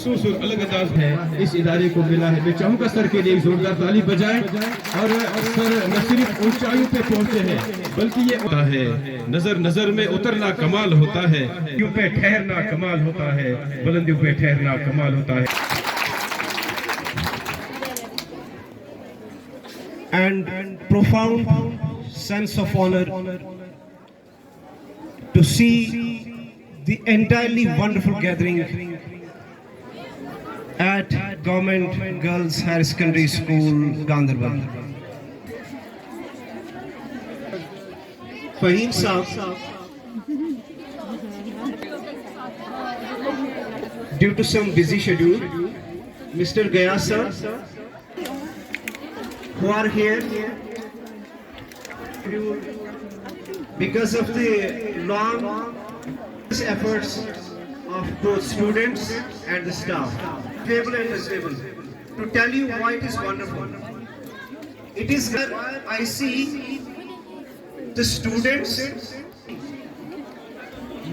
मखसूस और अलग अंदाज है इस इदारे को मिला है। मैं चाहूँगा सर के लिए जोरदार ताली बजाएं। और सर न सिर्फ ऊंचाइयों पे पहुंचे हैं बल्कि ये होता है नजर नजर में उतरना कमाल होता है, यूं पे ठहरना कमाल होता है, बुलंदियों पे ठहरना कमाल होता है। And profound sense of honor to see the entirely wonderful gathering at Government Girls Higher Secondary School, Ganderbal. Fahim Saab, due to some busy schedule, Mr. Gayas sir, who are here because of the long efforts of both students and the staff, able and visible, to tell you why it is wonderful. It is where I see the students,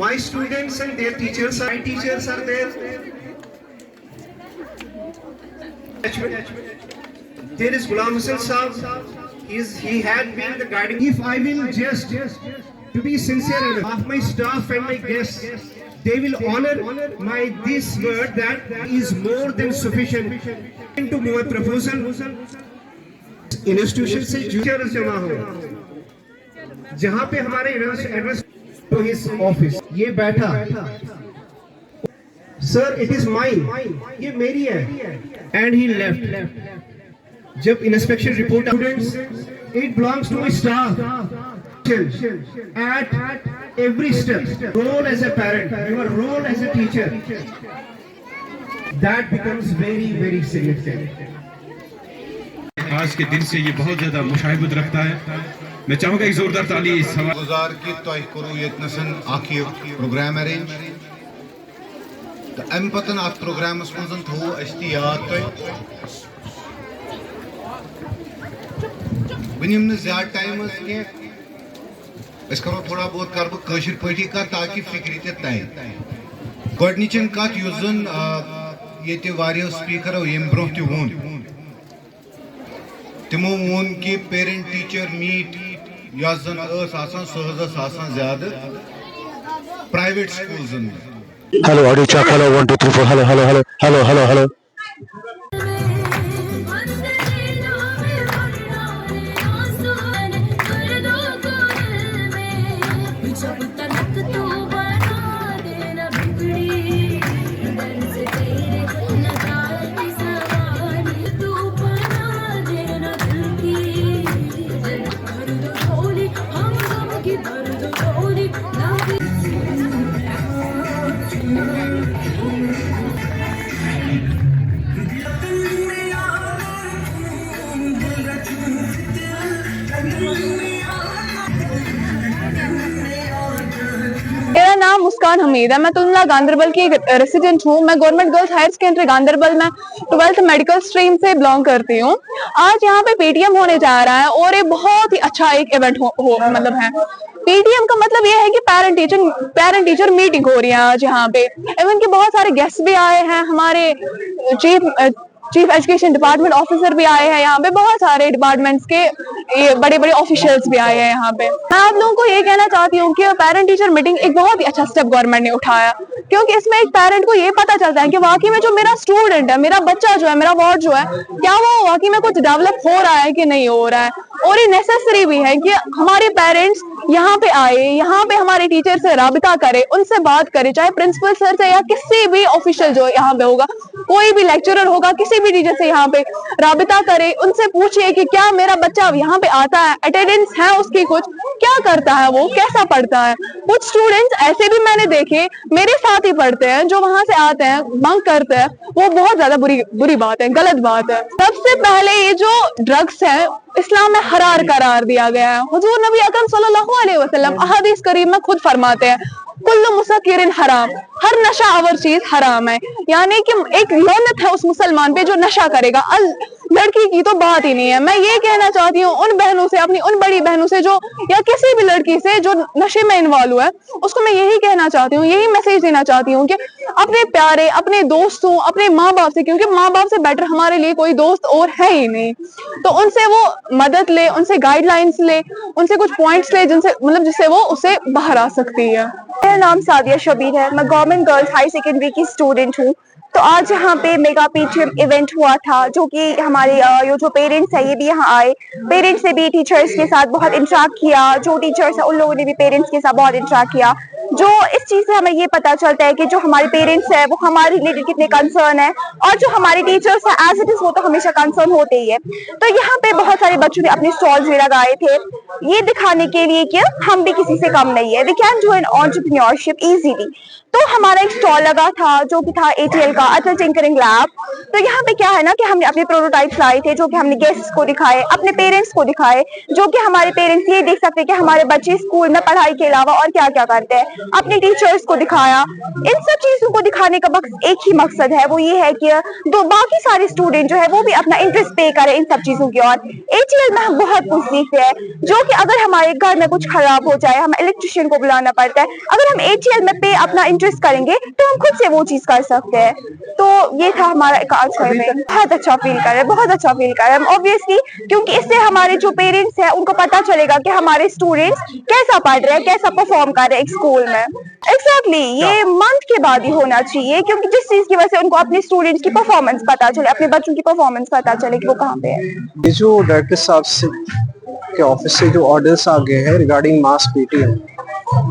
my students and their teachers, my teachers are there. There is Ghulam Hussain Saab. He had been the guiding. If I will just to be sincere enough, of my staff and my guests, they will honor my this word that is more than sufficient to my proposal. Institution से teachers जमा हो, जहाँ पे हमारे adverse to his office, ये बैठा, sir it is mine, ये मेरी है, and he left. जब inspection report students, it belongs to my staff. At every step, role as a parent, your role as a teacher, that becomes very very significant. आज के दिन से ये बहुत ज्यादा मुशाहिबत रखता है। मैं चाहूँगा एक जोरदार ताली इस सवाल गुजार की तोय करू यतनसन आखि प्रोग्राम अरेंज तो अम पतन अत प्रोग्रामस मजन थो अस्ति याद तोय बनिम न ज्यादा टाइम के अस करो थोड़ा बहुत कर बह कशिर पटी कर ताकि फिक्र ते तय गोडनिचन कत युस जन ये वारियो स्पीकरो यम ब्रोह ते वोन तिमो वोन कि पेरेंट टीचर मीट यस जन आसान ज्यादा प्राइवेट स्कूल्स में। Hello audio check, hello 1 2 3 4, hello hello hello hello hello hello. मेरा नाम मुस्कान हमीद है। मैं तुलना गांधरबल की रेसिडेंट हूँ। मैं government girls higher secondary Ganderbal में 12th मेडिकल स्ट्रीम से बिलोंग करती हूँ। आज यहाँ पे पीटीएम होने जा रहा है और ये बहुत ही अच्छा एक इवेंट मतलब है। पीटीएम का मतलब ये है कि पेरेंट टीचर मीटिंग हो रही है आज यहाँ पे। इवन के बहुत सारे गेस्ट भी आए हैं, हमारे चीफ एजुकेशन डिपार्टमेंट ऑफिसर भी आए हैं, यहाँ पे बहुत सारे डिपार्टमेंट्स के बड़े बड़े ऑफिशियल्स भी आए हैं यहाँ पे। मैं आप लोगों को ये कहना चाहती हूँ कि पेरेंट टीचर मीटिंग एक बहुत ही अच्छा स्टेप गवर्नमेंट ने उठाया, क्योंकि इसमें एक पेरेंट को ये पता चलता है कि वाकई में जो मेरा स्टूडेंट है, मेरा बच्चा जो है, मेरा वार्ड जो है, क्या वो वाकई में कुछ डेवलप हो रहा है कि नहीं हो रहा है। और ये नेसेसरी भी है कि हमारे पेरेंट्स यहाँ पे आए, यहाँ पे हमारे टीचर से राबिता करे, उनसे बात करे, चाहे प्रिंसिपल सर से या किसी भी ऑफिशियल जो यहाँ पे होगा, कोई भी लेक्चरर होगा, किसी भी टीचर से यहाँ पे राबिता करे, उनसे पूछिए कि क्या मेरा बच्चा यहाँ पे आता है, अटेंडेंस है उसकी, कुछ क्या करता है, वो कैसा पढ़ता है। कुछ स्टूडेंट्स ऐसे भी मैंने देखे मेरे साथ ही पढ़ते हैं, जो वहां से आते हैं, बंक करते हैं, वो बहुत ज्यादा बुरी बात है, गलत बात है। सबसे पहले ये जो ड्रग्स है इस्लाम में हरार करार दिया गया है। हुजूर नबी अकरम सल्लल्लाहु अलैहि वसल्लम अहादीस करीम में खुद फरमाते हैं, कुल्लु मुसक्किरिन हराम, हर नशा आवर चीज हराम है। यानी कि एक लौनत है उस मुसलमान पे जो नशा करेगा। लड़की की तो बात ही नहीं है। मैं ये कहना चाहती हूँ उन बहनों से, अपनी उन बड़ी बहनों से जो, या किसी भी लड़की से जो नशे में इन्वॉल्व हुआ है, उसको मैं यही कहना चाहती हूँ, यही मैसेज देना चाहती हूँ कि अपने प्यारे, अपने दोस्तों, अपने माँ बाप से, क्योंकि माँ बाप से बेटर हमारे लिए कोई दोस्त और है ही नहीं, तो उनसे वो मदद ले, उनसे गाइडलाइंस ले, उनसे कुछ पॉइंट्स ले जिनसे मतलब जिससे वो उससे बाहर आ सकती है। मेरा नाम सादिया शबीर है, मैं गवर्नमेंट गर्ल्स हाई सेकेंडरी की स्टूडेंट हूँ। तो आज यहाँ पे मेगा पीटीएम इवेंट हुआ था, जो कि हमारे ये जो पेरेंट्स है ये भी यहाँ आए, पेरेंट्स ने भी टीचर्स के साथ बहुत इंटरेक्ट किया, जो टीचर्स है उन लोगों ने भी पेरेंट्स के साथ बहुत इंटरेक्ट किया। जो इस चीज से हमें ये पता चलता है कि जो हमारे पेरेंट्स है वो हमारे रिलेटेड कितने कंसर्न है, और जो हमारे टीचर्स है एज इट इज वो तो हमेशा कंसर्न होते ही है। तो यहाँ पे बहुत सारे बच्चों ने अपने स्टॉल्स भी लगाए थे, ये दिखाने के लिए कि हम भी किसी से कम नहीं है, we can do an entrepreneurship easily. तो हमारा एक स्टॉल लगा था जो कि था ATL का, अटल टिंकरिंग लैब। तो यहाँ पे क्या है ना कि हमने अपने प्रोटोटाइप्स लाए थे, जो कि हमने गेस्ट्स को दिखाए, अपने पेरेंट्स को दिखाए, जो कि हमारे पेरेंट्स ये देख सकते हैं कि हमारे बच्चे स्कूल में पढ़ाई के अलावा और क्या क्या करते हैं। अपने टीचर्स को दिखाया। इन सब चीजों को दिखाने का एक ही मकसद है, वो ये है कि दो बाकी सारे स्टूडेंट जो है वो भी अपना इंटरेस्ट पे करें इन सब चीजों की ओर। ATL में हम बहुत कुछ सीखते हैं, जो कि अगर हमारे घर में कुछ खराब हो जाए हमें इलेक्ट्रिशियन को बुलाना पड़ता है, अगर हम ATL में पे अपना इंटरेस्ट करेंगे तो हम खुद से वो चीज कर सकते हैं। तो ये था हमारा एक आज का इवेंट। बहुत अच्छा फील कर रहे हैं, बहुत अच्छा फील कर रहे हैं ऑब्वियसली, क्योंकि इससे हमारे जो पेरेंट्स हैं उनको पता चलेगा कि हमारे स्टूडेंट्स कैसा पढ़ रहे हैं, कैसा परफॉर्म कर रहे हैं एक स्कूल में। एग्जैक्टली ये मंथ के बाद ही होना चाहिए, क्योंकि जिस चीज की वजह से उनको अपने स्टूडेंट्स की परफॉर्मेंस पता चले, अपने बच्चों की परफॉर्मेंस पता चले कि वो कहाँ पे है। ये जो डायरेक्टर साहब से के ऑफिस से जो ऑर्डर्स आ गए हैं regarding mass PTM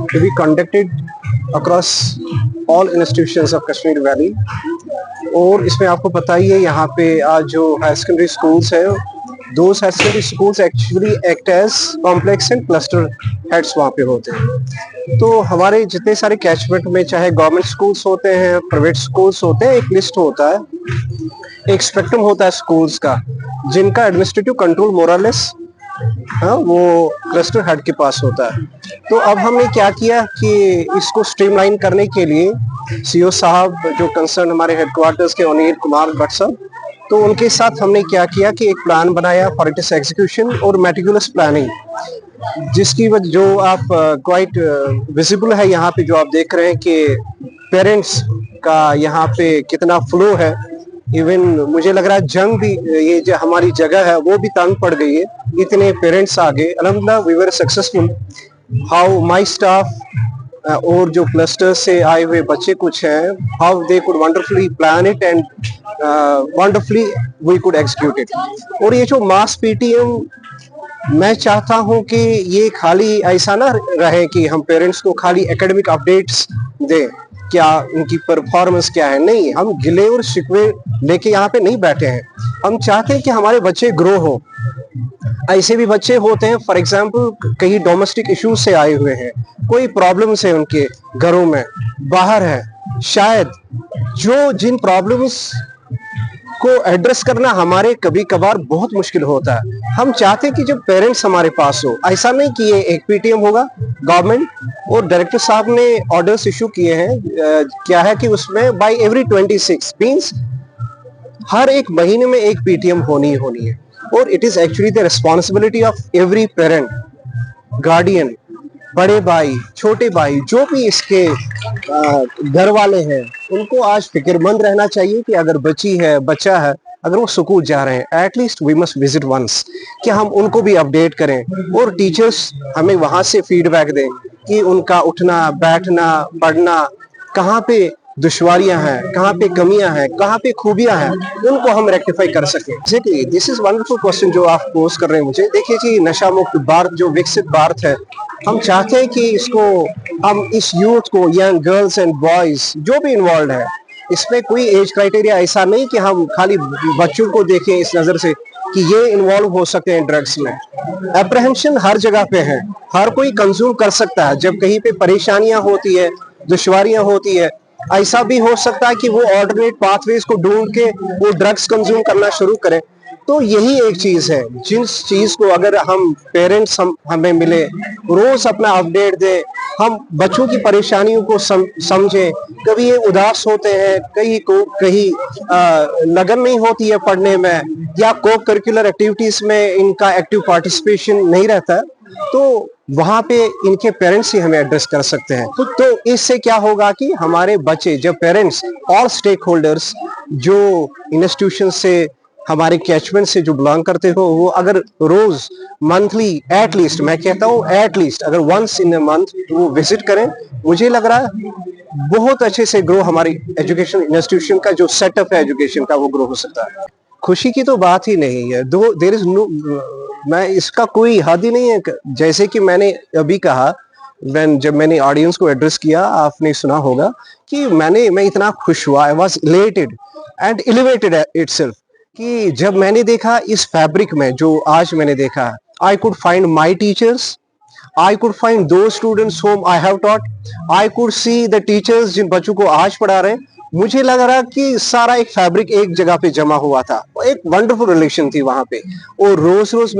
to be conducted across all institutions of Kashmir Valley, और इसमें आपको पता ही है यहाँ पे आज जो हायर सेकेंडरी स्कूल्स है, those higher secondary schools actually act as complex and cluster heads वहाँ पे होते हैं। तो हमारे जितने सारे कैचमेंट में चाहे गवर्नमेंट स्कूल्स होते हैं, प्राइवेट स्कूल्स होते हैं, एक लिस्ट होता है, एक स्पेक्ट्रम होता है स्कूल्स का, जिनका एडमिनिस्ट्रेटिव कंट्रोल मोरलेस वो क्लस्टर हेड के पास होता है। तो अब हमने क्या किया कि इसको स्ट्रीमलाइन करने के लिए CEO साहब जो कंसर्न हमारे हेडक्वार्टर्स के अनिल कुमार भट्ट साहब, तो उनके साथ हमने क्या किया कि एक प्लान बनाया फॉर इट्स एग्जीक्यूशन और मेटिकुलस प्लानिंग, जिसकी वजह जो आप क्वाइट विजिबल है यहाँ पे, जो आप देख रहे हैं कि पेरेंट्स का यहाँ पे कितना फ्लो है। इवन मुझे लग रहा है जंग भी, ये जो हमारी जगह है वो भी तंग पड़ गई है, इतने पेरेंट्स आ गए। अल्हम्दुलिल्लाह we were successful, how my staff और जो क्लस्टर से आए हुए बच्चे कुछ हैं, how they could wonderfully plan it and wonderfully we could execute it. और ये जो मास पीटीएम, मैं चाहता हूं कि ये खाली ऐसा ना रहे कि हम पेरेंट्स को खाली एकेडमिक अपडेट्स दें, क्या उनकी परफॉर्मेंस क्या है, नहीं, हम गिले और शिकवे लेके यहाँ पे नहीं बैठे हैं। हम चाहते हैं कि हमारे बच्चे ग्रो हो। ऐसे भी बच्चे होते हैं फॉर एग्जांपल कहीं डोमेस्टिक इश्यूज से आए हुए हैं, कोई प्रॉब्लम्स है उनके घरों में, बाहर है, शायद जो जिन प्रॉब्लम्स को एड्रेस करना हमारे कभी कभार बहुत मुश्किल होता है। हम चाहते हैं कि जब पेरेंट्स हमारे पास हो, ऐसा नहीं कि ये एक पीटीएम होगा, गवर्नमेंट और डायरेक्टर साहब ने ऑर्डर्स इशू किए हैं, क्या है कि उसमें बाय एवरी 26 मींस हर एक महीने में एक पीटीएम होनी है। और it is actually the responsibility of every parent, guardian, बड़े भाई, छोटे भाई, जो भी इसके घर वाले हैं, उनको आज फिक्रमंद रहना चाहिए कि अगर बच्चा है, अगर वो स्कूल जा रहे हैं, at least we must visit once, कि हम उनको भी अपडेट करें और टीचर्स हमें वहां से फीडबैक दें कि उनका उठना, बैठना, पढ़ना, कहाँ पे दुश्वारियां हैं, कहाँ पे कमियां हैं, कहाँ पे खूबियां हैं, उनको हम रेक्टिफाई कर सकें। Exactly, this is wonderful question जो आप पोस्ट कर रहे हैं मुझे। देखिए जी, नशा मुक्त भारत जो विकसित भारत है, हम चाहते हैं कि इसको हम इस यूथ को, यंग गर्ल्स एंड बॉयज जो भी इन्वॉल्व है, इसमें कोई एज क्राइटेरिया ऐसा नहीं कि हम खाली बच्चों को देखें इस नजर से कि ये इन्वॉल्व हो सकते हैं ड्रग्स में। एप्रहेंशन हर जगह पे है, हर कोई कंज्यूम कर सकता है। जब कहीं पे परेशानियां होती है, दुश्वारियां होती है, ऐसा भी हो सकता है कि वो ऑल्टरनेट पाथवेज को ढूंढ के वो ड्रग्स कंज्यूम करना शुरू करें। तो यही एक चीज है, जिस चीज को अगर हम पेरेंट्स हमें मिले, रोज अपना अपडेट दे, हम बच्चों की परेशानियों को समझें। कभी ये उदास होते हैं, कहीं लगन नहीं होती है पढ़ने में, या को करिकुलर एक्टिविटीज में इनका एक्टिव पार्टिसिपेशन नहीं रहता, तो वहां पे इनके पेरेंट्स ही हमें एड्रेस कर सकते हैं। तो इससे क्या होगा कि हमारे बच्चे, जब पेरेंट्स और स्टेक होल्डर्स जो इंस्टीट्यूशन से, हमारे कैचमेंट से जो बिलोंग करते हो, वो अगर रोज मंथली एटलीस्ट, मैं कहता हूँ एटलीस्ट अगर वंस इन अ मंथ वो विजिट करें, मुझे लग रहा है बहुत अच्छे से ग्रो हमारी एजुकेशन इंस्टीट्यूशन का जो सेटअप है एजुकेशन का, वो ग्रो हो सकता है। खुशी की तो बात ही नहीं है, दो देयर इज नो, मैं इसका कोई हद ही नहीं है। जैसे कि मैंने अभी कहा, जब मैंने ऑडियंस को एड्रेस किया, आपने सुना होगा कि मैं इतना खुश हुआ, I was elated and elevated itself, कि जब मैंने देखा इस फैब्रिक में, जो आज मैंने देखा, I could find my teachers, I could find those students whom I have taught, I could see the teachers जिन बच्चों को आज पढ़ा रहे हैं। मुझे लग रहा कि सारा एक फैब्रिक एक जगह पे जमा हुआ था, एक वंडरफुल रिलेशन थी वहां पे। और रोज रोज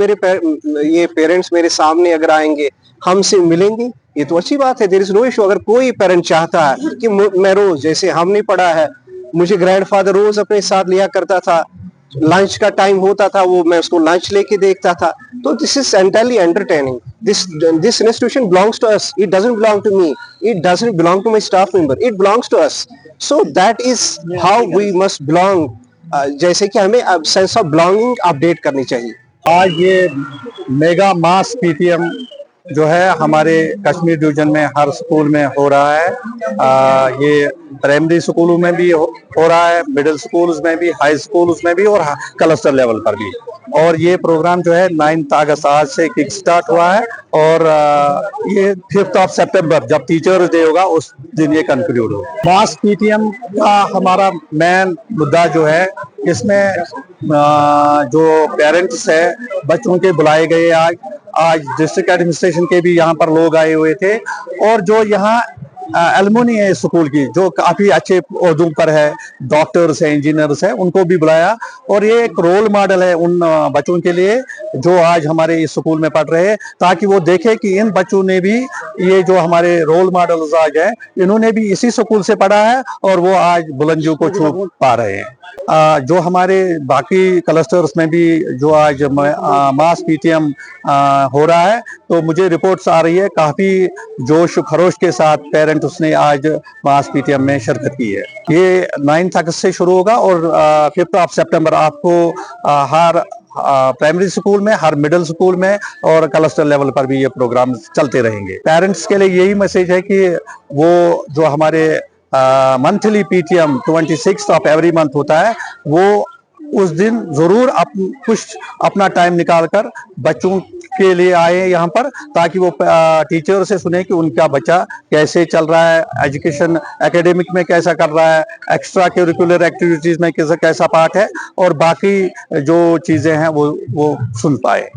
ये पेरेंट्स मेरे सामने अगर आएंगे, हमसे मिलेंगे, ये तो अच्छी बात है, देयर इज नो इशू। अगर कोई पेरेंट चाहता है कि मैं रोज, जैसे हमने पढ़ा है, मुझे ग्रैंडफादर रोज अपने साथ लिया करता था, लंच का टाइम होता था, वो मैं उसको लंच लेके देखता था, तो this is entirely entertaining. This institution belongs to us, it doesn't belong to me, it doesn't belong to my staff member, it belongs to us. So that is how we must belong. जैसे कि हमें अब sense of belonging update करनी चाहिए। आज ये mega मास PTM जो है हमारे कश्मीर डिवीजन में हर स्कूल में हो रहा है। ये प्राइमरी स्कूलों में भी हो रहा है, मिडिल स्कूल्स में भी, हाई स्कूल्स में भी, और क्लस्टर लेवल पर भी। और ये प्रोग्राम जो है 9 अगस्त आज से किक स्टार्ट हुआ है, और ये 5 सितंबर जब टीचर्स डे होगा उस दिन ये कंक्लूड होगा। मास पीटीएम का हमारा मेन मुद्दा जो है, इसमें जो पेरेंट्स है बच्चों के बुलाए गए, आज डिस्ट्रिक्ट एडमिनिस्ट्रेशन के भी यहाँ पर लोग आए हुए थे, और जो यहाँ एलुमनी है स्कूल की, जो काफी अच्छे ओहदों पर है, डॉक्टर्स हैं, इंजीनियर्स हैं, उनको भी बुलाया। और ये एक रोल मॉडल है उन बच्चों के लिए जो आज हमारे इस स्कूल में पढ़ रहे हैं, ताकि वो देखे कि इन बच्चों ने भी, ये जो हमारे रोल मॉडल्स आज हैं, इन्होंने भी इसी स्कूल से पढ़ा है और वो आज बुलंदियों को छू पा रहे हैं। जो हमारे बाकी क्लस्टर्स में भी जो आज मास पीटीएम हो रहा है, तो मुझे रिपोर्ट्स आ रही है काफी जोश खरोश के साथ पेरेंट उसने आज मास पीटीएम में शिरकत की है। ये 9 अगस्त से शुरू होगा और 5 सितंबर आपको हर प्राइमरी स्कूल में, हर मिडिल स्कूल में और क्लस्टर लेवल पर भी ये प्रोग्राम चलते रहेंगे। पेरेंट्स के लिए यही मैसेज है कि वो जो हमारे monthly PTM 26 of every month होता है, वो उस दिन जरूर कुछ अपना टाइम निकालकर बच्चों के लिए आए यहाँ पर, ताकि वो टीचर से सुने कि उनका बच्चा कैसे चल रहा है, एजुकेशन एकेडमिक में कैसा कर रहा है, एक्स्ट्रा करिकुलर एक्टिविटीज में कैसा पार्ट है, और बाकी जो चीजें हैं वो सुन पाए।